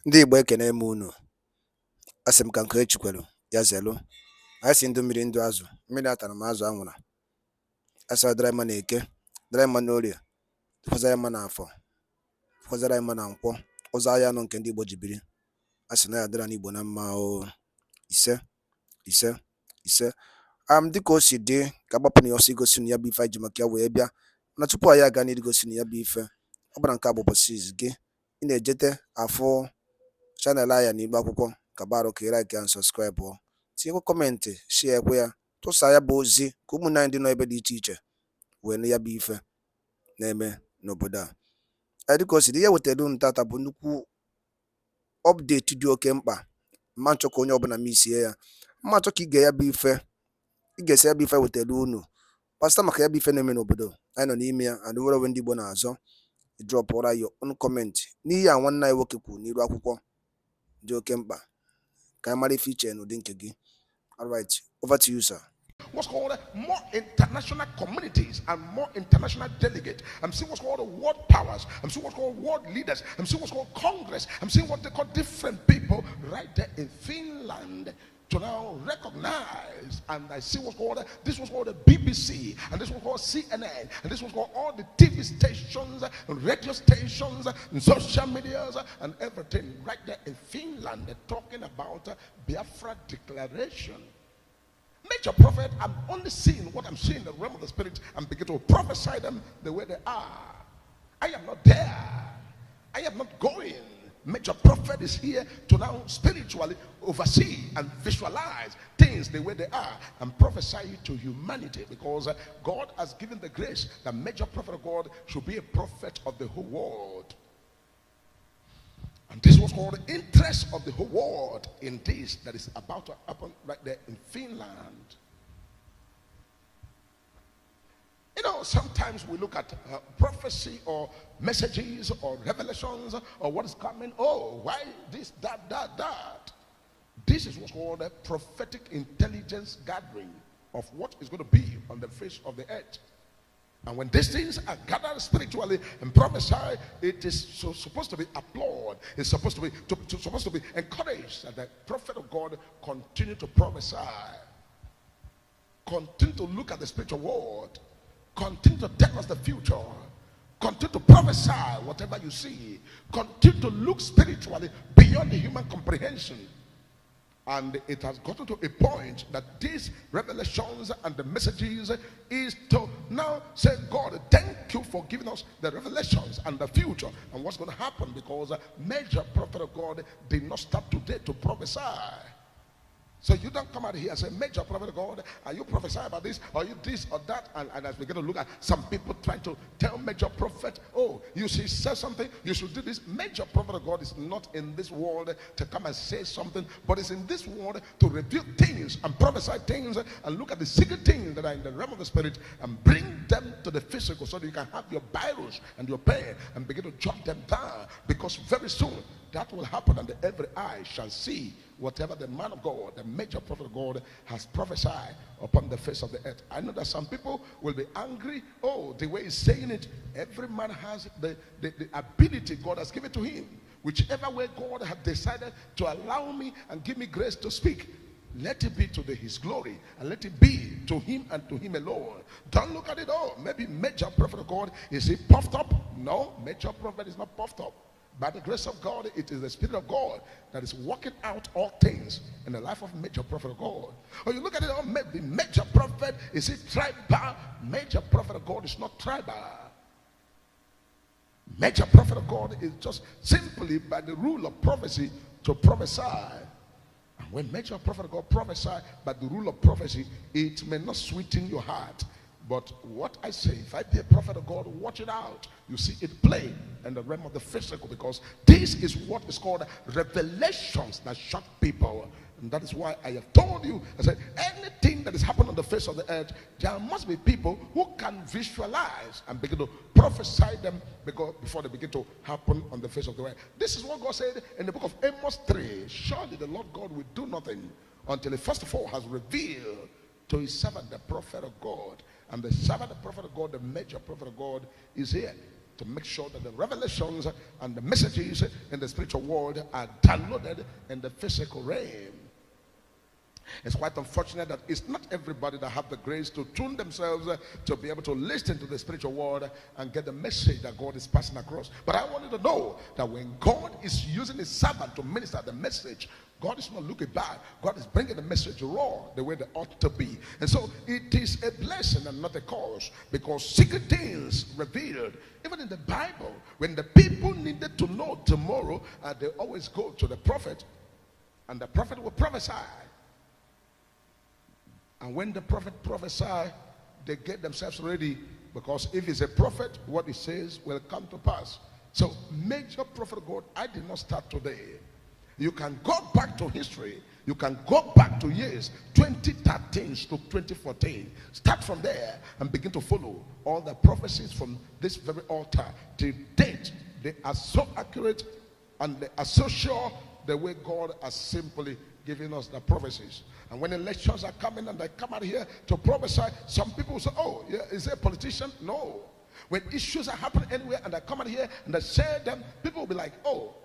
Ndị Igbo ekene m unu. Asị m ka nke echikwelu ya zelu. Anyị si ndụ mmiri ndụ azụ. Mmiri atara m azụ anwụra. Asị ọ dịrị mma na eke, dịrị mma na orie, dịkwazara mma na afọ, dịkwazara mma na nkwọ. Ụzọ ahịa anọ nke ndị Igbo ji biri. Asị na ya dịra n'Igbo na mma o. Ise ise ise. Dịka o si dị ka agbapụ na ya ọsọ igosi na ya bụ ife anyị ji maka ya wee bịa. Na tupu anyị aga n'iru igosi na ya bụ ife, ọ bụla nke a bụ ụbọchị izu gị, ị na-ejete afụ chanel anyị n'Igbo akwụkwọ ka barụ ka ị like and subscribe ọ. Tinyekwa kọmentị, share ekwe ya, tụsa ya bụ ozi ka ụmụnne anyị dị nọ ebe dị iche iche wee nụ ya bụ ife na-eme n'obodo a. Dịka o si dị, ihe wetara unu tata bụ nnukwu ọpdeti dị oke mkpa. Mma nchọ ka onye ọbụla misie ya. Mma nchọ ka ị ga-ya bụ ife, ị ga-esi ya bụ ife wetara unu kpasịta maka ya bụ ife na-eme n'obodo anyị nọ n'ime ya. And were ndị Igbo na-azọ drọpụra ya ọnụ kọmentị n'ihe a nwanne anyị nwoke kwuru n'iru akwụkwọ dị oke mkpa ka anyị mara ife iche n'ụdị nke gị. All right, over to you, sir. What's called more international communities and more international delegates. I'm seeing what's called world powers. I'm seeing what's called world leaders. I'm seeing what's called Congress. I'm seeing what they call different people right there in Finland to now recognize. And I see what's called, this was called the BBC, and this was called CNN, and this was called all the TV stations, and radio stations, and social medias, and everything right there in Finland. They're talking about Biafra declaration. Major prophet, I'm only seeing what I'm seeing in the realm of the spirit and begin to prophesy them the way they are. I am not there. I am not going. Major prophet is here to now spiritually oversee and visualize things the way they are and prophesy to humanity, because God has given the grace that major prophet of God should be a prophet of the whole world. And this was called the interest of the whole world in this that is about to happen right there in Finland. You know, sometimes we look at prophecy or messages or revelations or what is coming. Oh, why this, that. This is what's called a prophetic intelligence gathering of what is going to be on the face of the earth. And when these things are gathered spiritually and prophesied, it is supposed to be applauded. It's supposed to be encouraged that the prophet of God continue to prophesy, continue to look at the spiritual world, continue to tell us the future, continue to prophesy whatever you see, continue to look spiritually beyond the human comprehension. And it has gotten to a point that these revelations and the messages is to now say, God, thank you for giving us the revelations and the future and what's going to happen, because a major prophet of God did not start today to prophesy. So you don't come out here and say, major prophet of God, are you prophesying about this, or you this or that? And as we get to look at some people trying to tell major prophet, oh, you should say something, you should do this. Major prophet of God is not in this world to come and say something, but is in this world to reveal things and prophesy things and look at the secret things that are in the realm of the spirit and bring them to the physical, so that you can have your biros and your pen and begin to jot them down, because very soon that will happen, and every eye shall see whatever the man of God, the major prophet of God, has prophesied upon the face of the earth. I know that some people will be angry. Oh, the way he's saying it, every man has the ability God has given to him. Whichever way God has decided to allow me and give me grace to speak, let it be to his glory, and let it be to him and to him alone. Don't look at it, oh, maybe major prophet of God, is he puffed up? No, major prophet is not puffed up. By the grace of God, it is the Spirit of God that is working out all things in the life of major prophet of God. Or you look at it, oh, maybe major prophet, is it tribal? Major prophet of God is not tribal. Major prophet of God is just simply by the rule of prophecy to prophesy. And when major prophet of God prophesy by the rule of prophecy, it may not sweeten your heart. But what I say, if I be a prophet of God, watch it out. You see it play in the realm of the physical, because this is what is called revelations that shock people. And that is why I have told you, I said, anything that is happening on the face of the earth, there must be people who can visualize and begin to prophesy them before they begin to happen on the face of the earth. This is what God said in the book of Amos 3. Surely the Lord God will do nothing until he first of all has revealed to his servant, the prophet of God. And the servant, the prophet of God, the major prophet of God, is here. to make sure that the revelations and the messages in the spiritual world are downloaded in the physical realm. It's quite unfortunate that it's not everybody that have the grace to tune themselves to be able to listen to the spiritual word and get the message that God is passing across. But I want you to know that when God is using his servant to minister the message, God is not looking back. God is bringing the message raw the way they ought to be. And so it is a blessing and not a curse, because secret things revealed, even in the Bible, when the people needed to know tomorrow, they always go to the prophet, and the prophet will prophesy. And when the prophet prophesy, they get themselves ready, because if he's a prophet, what he says will come to pass. So major prophet of God, I did not start today. You can go back to history. You can go back to years 2013 to 2014. Start from there and begin to follow all the prophecies from this very altar to date. They are so accurate and they are so sure the way God has simply given us the prophecies. And when elections are coming and they come out here to prophesy, some people say, oh, yeah, is there a politician? No. When issues are happening anywhere and they come out here and they say them, people will be like, oh,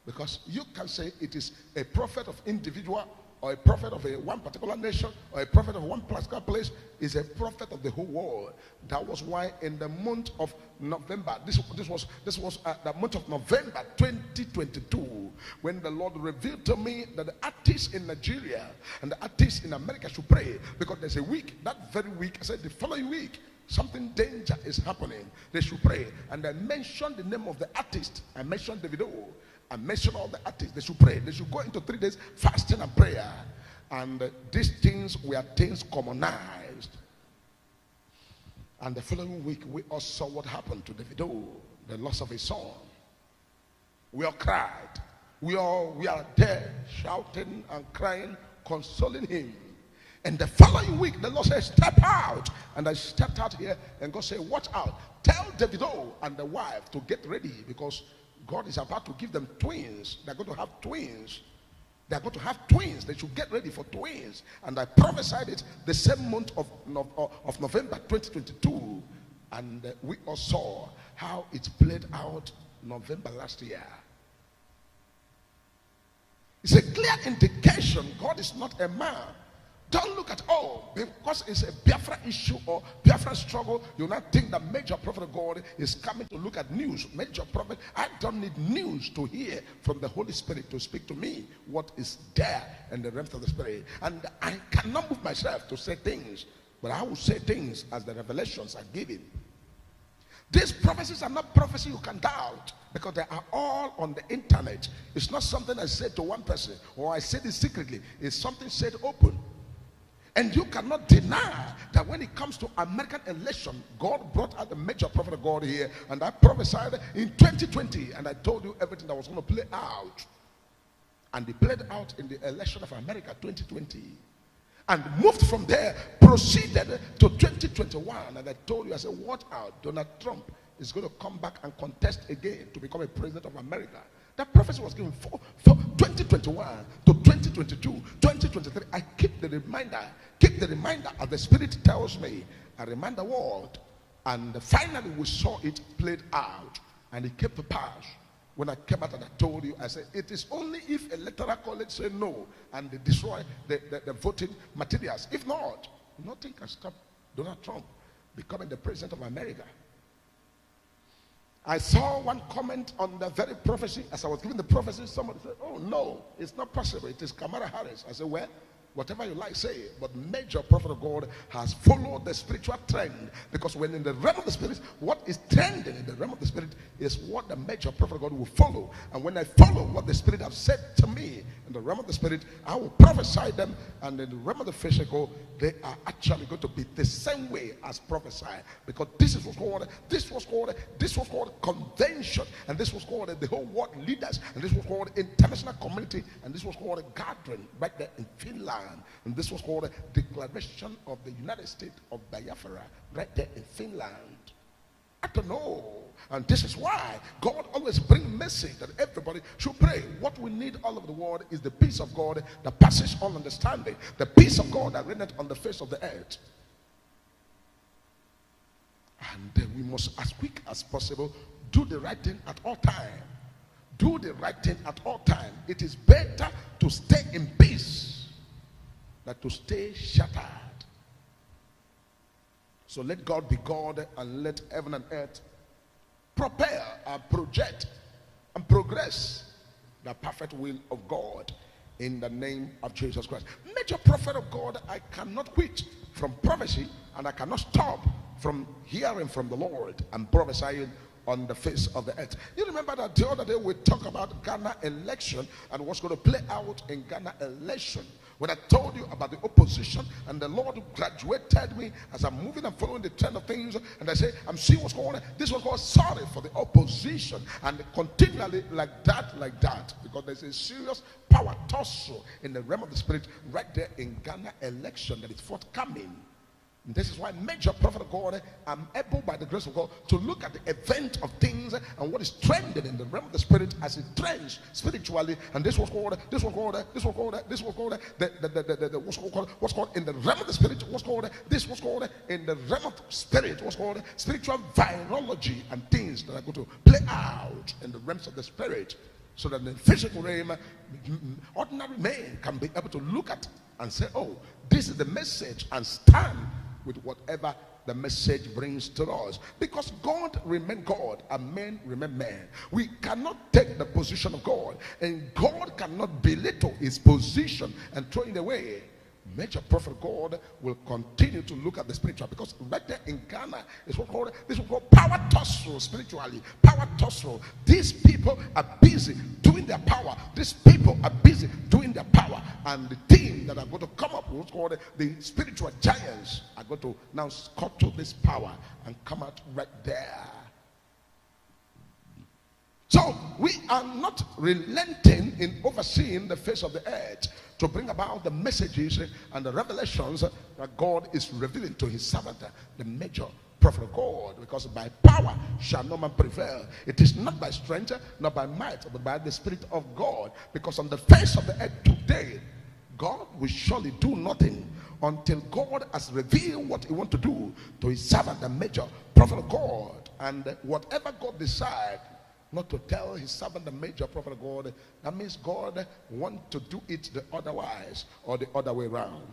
because you can say it is a prophet of individual, or a prophet of one particular nation, or a prophet of one particular place. Is a prophet of the whole world. That was why in the month of November, this was the month of November 2022, when the Lord revealed to me that the artists in Nigeria and the artists in America should pray, because there's a week, that very week, I said the following week, something danger is happening. They should pray. And I mentioned the name of the artist. I mentioned Davido. I mentioned all the artists. They should pray. They should go into 3 days fasting and prayer. And these things were things commonized. And the following week, we all saw what happened to Davido, the loss of his son. We all cried. We are there shouting and crying, consoling him. And the following week, the Lord said, step out. And I stepped out here, and God said, watch out. Tell Davido and the wife to get ready, because God is about to give them twins. They're going to have twins. They're going to have twins. They should get ready for twins. And I prophesied it the same month of November 2022. And we all saw how it played out November last year. It's a clear indication God is not a man. Don't look at all, because it's a Biafra issue or Biafra struggle. You not think that major prophet of God is coming to look at news. Major prophet, I don't need news to hear from the Holy Spirit to speak to me what is there in the realms of the Spirit. And I cannot move myself to say things, but I will say things as the revelations are given. These prophecies are not prophecy you can doubt, because they are all on the internet. It's not something I said to one person or I said it secretly. It's something said open. And you cannot deny that when it comes to American election, God brought out the major prophet of God here, and I prophesied in 2020, and I told you everything that was going to play out. And it played out in the election of America 2020. And moved from there, proceeded to 2021, and I told you, I said, watch out, Donald Trump is going to come back and contest again to become a president of America. That prophecy was given for 2021 to 2022, 2023. I keep the reminder as the Spirit tells me. I remind the world. And finally we saw it played out. And it came to pass. When I came out and I told you, I said, it is only if electoral college say no and they destroy the voting materials. If not, nothing can stop Donald Trump becoming the president of America. I saw one comment on the very prophecy. As I was giving the prophecy, somebody said, oh no, it's not possible. It is Kamala Harris. I said, well, whatever you like say, but major prophet of God has followed the spiritual trend, because when in the realm of the spirit, what is trending in the realm of the spirit is what the major prophet of God will follow. And when I follow what the spirit has said to me in the realm of the spirit, I will prophesy them, and in the realm of the physical, they are actually going to be the same way as prophesied, because this was called convention, and this was called the whole world leaders, and this was called international community, and this was called a gathering right there in Finland. And this was called a declaration of the United States of Biafra right there in Finland. I don't know. And this is why God always brings message that everybody should pray. What we need all over the world is the peace of God that passes all understanding. The peace of God that reigneth on the face of the earth. And we must, as quick as possible, do the right thing at all time. Do the right thing at all time. It is better to stay in peace than to stay shattered. So let God be God, and let heaven and earth prepare and project and progress the perfect will of God in the name of Jesus Christ. Major prophet of God, I cannot quit from prophecy, and I cannot stop from hearing from the Lord and prophesying on the face of the earth. You remember that the other day we talked about Ghana election and what's going to play out in Ghana election. When I told you about the opposition, and the Lord graduated me as I'm moving and following the trend of things, and I say, I'm seeing what's going on. This was called sorry for the opposition, and continually like that, because there's a serious power tussle in the realm of the spirit right there in Ghana election that is forthcoming. And this is why, major prophet of God, I'm able by the grace of God to look at the event of things and what is trending in the realm of the spirit as it trends spiritually. And this was called what's called in the realm of the spirit, what's called in the realm of the spirit, what's called spiritual virology, and things that are going to play out in the realms of the spirit, so that in the physical realm, ordinary men can be able to look at and say, oh, this is the message, and stand with whatever the message brings to us. Because God remain God and men remain men. We cannot take the position of God, and God cannot belittle his position and throw it away. Major prophet God will continue to look at the spiritual, because right there in Ghana is what called power tussle spiritually. Power tussle. These people are busy doing their power. These people are busy doing their power, and the team that are going to come up with what's called the spiritual giants are going to now scuttle this power and come out right there. So we are not relenting in overseeing the face of the earth to bring about the messages and the revelations that God is revealing to his servant, the major prophet of God. Because by power shall no man prevail. It is not by strength, not by might, but by the Spirit of God. Because on the face of the earth today, God will surely do nothing until God has revealed what he wants to do to his servant, the major prophet of God. And whatever God decides not to tell his servant, the major prophet of God, that means God wants to do it the otherwise, or the other way around.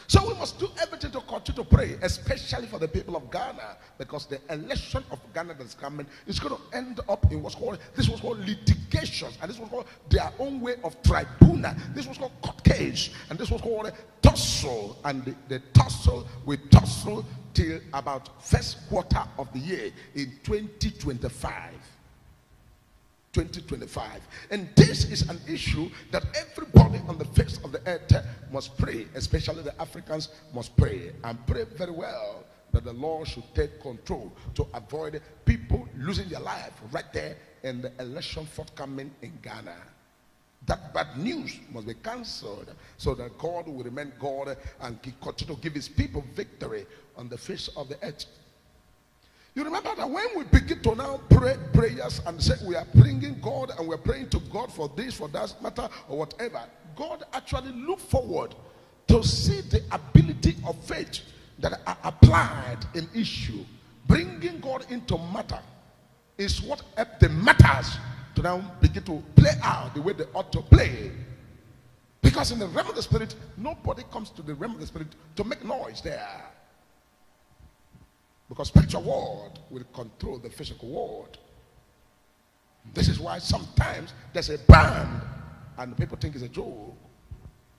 So we must do everything to continue to pray, especially for the people of Ghana, because the election of Ghana that's coming is going to end up in what's called litigations, and this was called their own way of tribunal. This was called court case, and this was called tussle, and the tussle will tussle till about first quarter of the year in 2025. And this is an issue that everybody on the face of the earth must pray, especially the Africans must pray, and pray very well that the Lord should take control to avoid people losing their life right there in the election forthcoming in Ghana. That bad news must be cancelled, so that God will remain God and continue to give his people victory on the face of the earth. You remember that when we begin to now pray prayers and say we are bringing God and we're praying to God for this, for that matter, or whatever, God actually look forward to see the ability of faith that are applied in issue. Bringing God into matter is what helps the matters to now begin to play out the way they ought to play. Because in the realm of the spirit, nobody comes to the realm of the spirit to make noise there. Because spiritual world will control the physical world. This is why sometimes there's a band and people think it's a joke.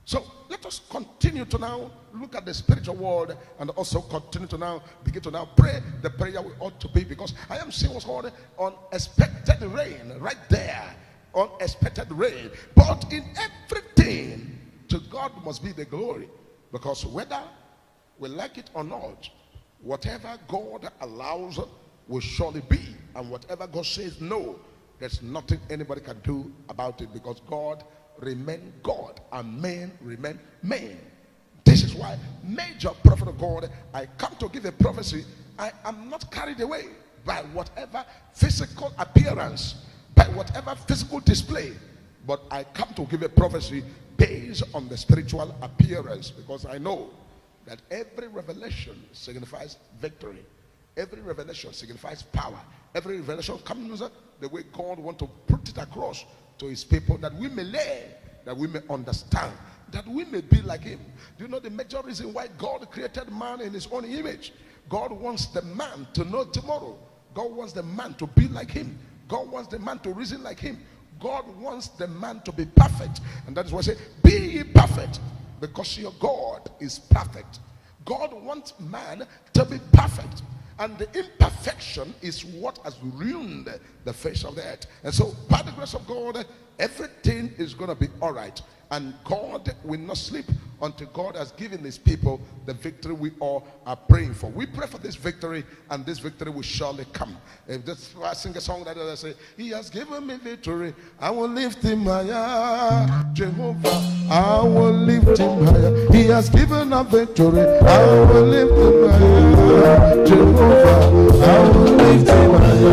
So let us continue to now look at the spiritual world, and also continue to now begin to now pray the prayer we ought to be. Because I am seeing what's called unexpected rain right there. Unexpected rain. But in everything, to God must be the glory. Because whether we like it or not, whatever God allows will surely be. And whatever God says no, there's nothing anybody can do about it, because God remain God and men remain men. This is why, major prophet of God, I come to give a prophecy. I am not carried away by whatever physical appearance, by whatever physical display, but I come to give a prophecy based on the spiritual appearance, because I know that every revelation signifies victory. Every revelation signifies power. Every revelation comes the way God wants to put it across to his people, that we may learn, that we may understand, that we may be like him. Do you know the major reason why God created man in his own image? God wants the man to know tomorrow. God wants the man to be like him. God wants the man to reason like him. God wants the man to be perfect. And that is why I say, be ye perfect, because your God is perfect. God wants man to be perfect. And the imperfection is what has ruined the face of the earth. And so, by the grace of God, everything is going to be all right. And God will not sleep until God has given his people the victory we all are praying for. We pray for this victory, and this victory will surely come. If this, I sing a song that I say, he has given me victory, I will lift him higher. Jehovah, I will lift him higher. He has given a victory, I will lift him higher. Jehovah, I will lift him higher.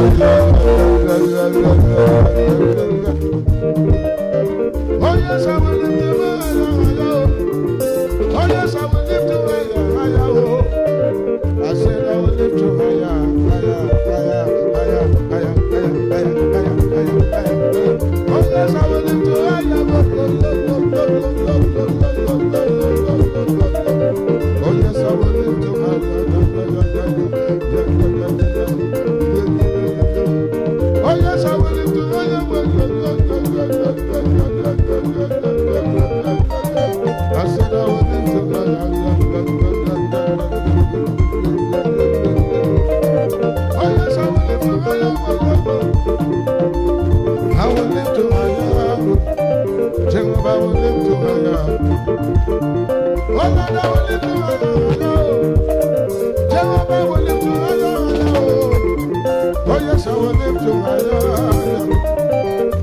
Oh yes, I will lift him higher. Oh yes, I will lift him higher. I said I will lift you higher, higher, higher, higher, higher, higher, higher. Oh yes, I will lift you higher. Oh yes, I will lift you higher. Oh yes, I will lift you higher. I said I will lift you higher. Oh yes, I will lift you higher. I will lift you higher. Jehovah will lift you higher. Oh Lord, I will lift you higher. Jehovah will lift you higher. Oh yes, I will lift you higher.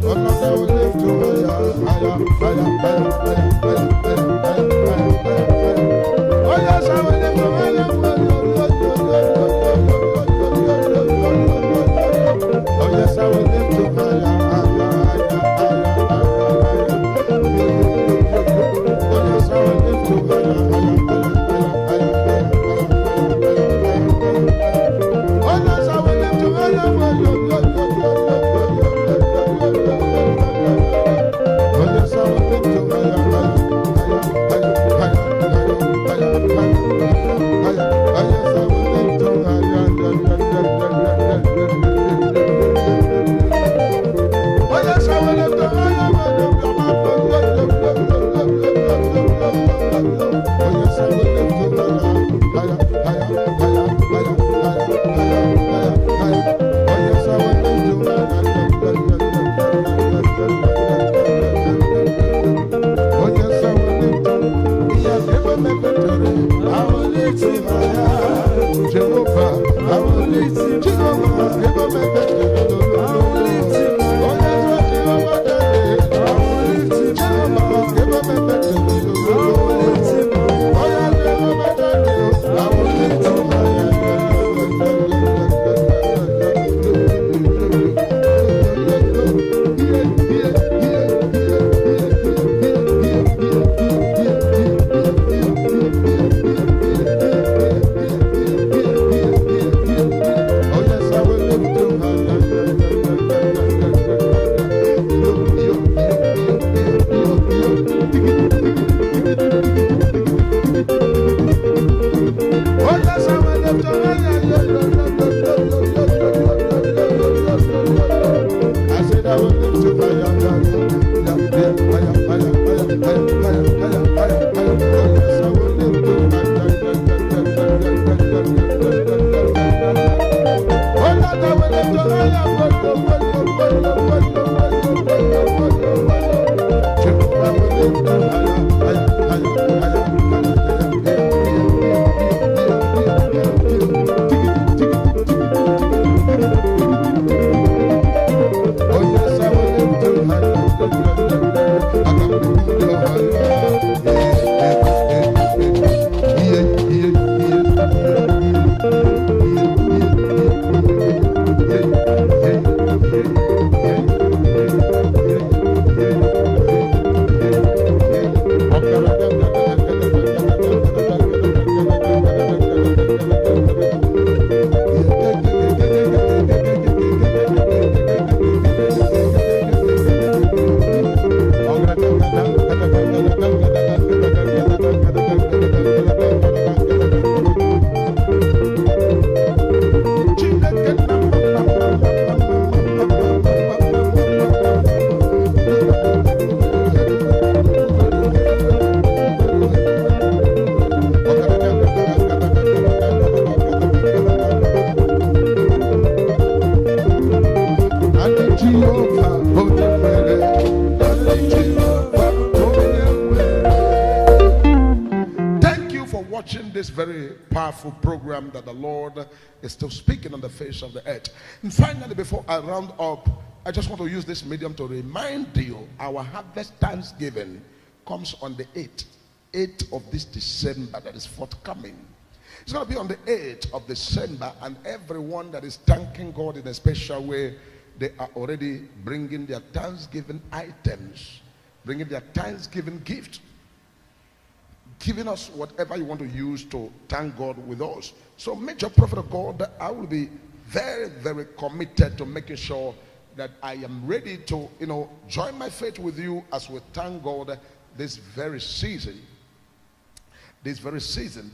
Oh Lord, I will lift you higher, higher, higher, higher, higher, higher, higher. Oh yes, I will lift you higher. Oh yes, I will lift you higher, higher, higher, higher, higher. Oh yes, I will lift you higher, higher. this very powerful program that the Lord is still speaking on the face of the earth. And finally, before I round up, I just want to use this medium to remind you our harvest Thanksgiving comes on the 8th of this December that is forthcoming. It's going to be on the 8th of December, and everyone that is thanking God in a special way, they are already bringing their Thanksgiving items, bringing their Thanksgiving gift, giving us whatever you want to use to thank God with us. So, Major Prophet of God, I will be very, very committed to making sure that I am ready to, join my faith with you as we thank God this very season. The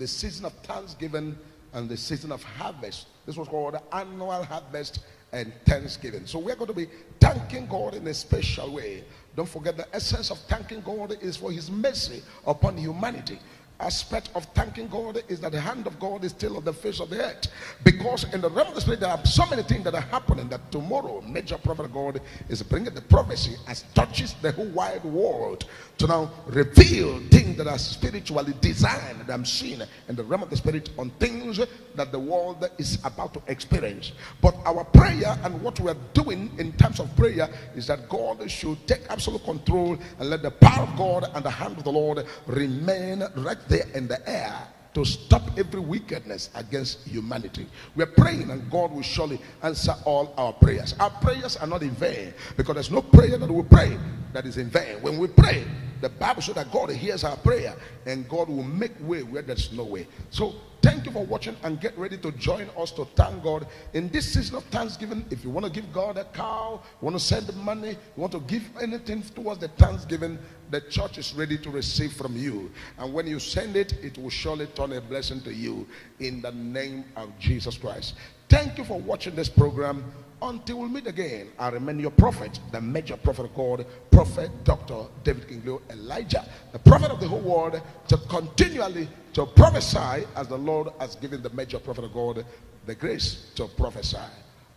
season of Thanksgiving and the season of harvest. This was called the annual harvest and Thanksgiving. So we're going to be thanking God in a special way. Don't forget, the essence of thanking God is for his mercy upon humanity. Aspect of thanking God is that the hand of God is still on the face of the earth, because in the realm of the spirit there are so many things that are happening that tomorrow Major Prophet of God is bringing the prophecy as touches the whole wide world to now reveal things that are spiritually designed, that I'm seeing in the realm of the spirit on things that the world is about to experience. But our prayer and what we are doing in terms of prayer is that God should take absolute control and let the power of God and the hand of the Lord remain right there in the air to stop every wickedness against humanity. We are praying, and God will surely answer all our prayers. Our prayers are not in vain, because there's no prayer that we pray that is in vain. When we pray, the Bible says that God hears our prayer, and God will make way where there's no way. So thank you for watching, and get ready to join us to thank God in this season of Thanksgiving. If you want to give God a cow, you want to send money, you want to give anything towards the Thanksgiving, the church is ready to receive from you. And when you send it, it will surely turn a blessing to you in the name of Jesus Christ. Thank you for watching this program. Until we meet again, I remain your prophet, the Major Prophet of God, Prophet Dr. David Kingleo Elijah, the prophet of the whole world, to continually to prophesy as the Lord has given the Major Prophet of God the grace to prophesy.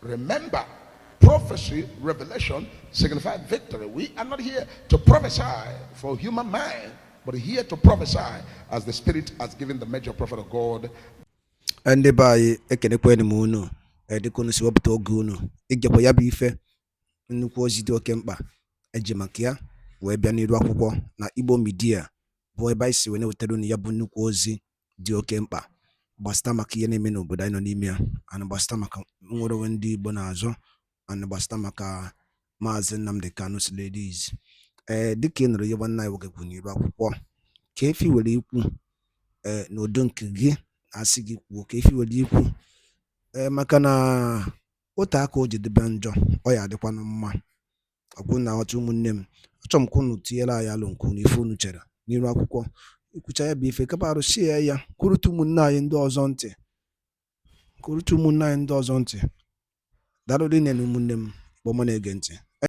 Remember, prophecy, revelation signify victory. We are not here to prophesy for human mind, but here to prophesy as the Spirit has given the Major Prophet of God. Ndị be anyị ekenekwanụ m unu, dịka si wepụta oge unu ịgekwa ya bụ ife nnukwu ozi dị oke mkpa eji maka ya wee bịa n'iru akwụkwọ na Igbo Media, bụ ebe anyị si wee na-wetara unu ya bụ nnukwu ozi dị oke mkpa gbasịta maka ihe na-eme n'obodo anyị nọ n'ime ya, ana gbasịta maka nwere onwe ndị Igbo na-azọ, ana gbasịta maka Maazị Nnamdi Kanu Ladies. Dịka ị nụrụ ihe nwanne anyị nwoke kwuru n'iru akwụkwọ, ka efi were ikwu n'udo nke gị asị gị kwuo, ka efi were ikwu maka na otu aka o jedebe njọ ọ ya adịkwanụ mma. Ọkwụ na ọtụ ụmụnne m, achọrọ m ka unu tinyere anyị alụ nke unu ife unu chere n'iru akwụkwọ, ikwucha ya bụ ife kapa arụsie ya, kwurute ụmụnne anyị ndị ọzọ ntị, daalụ dị na ụmụnne m kpọma na-ege ntị.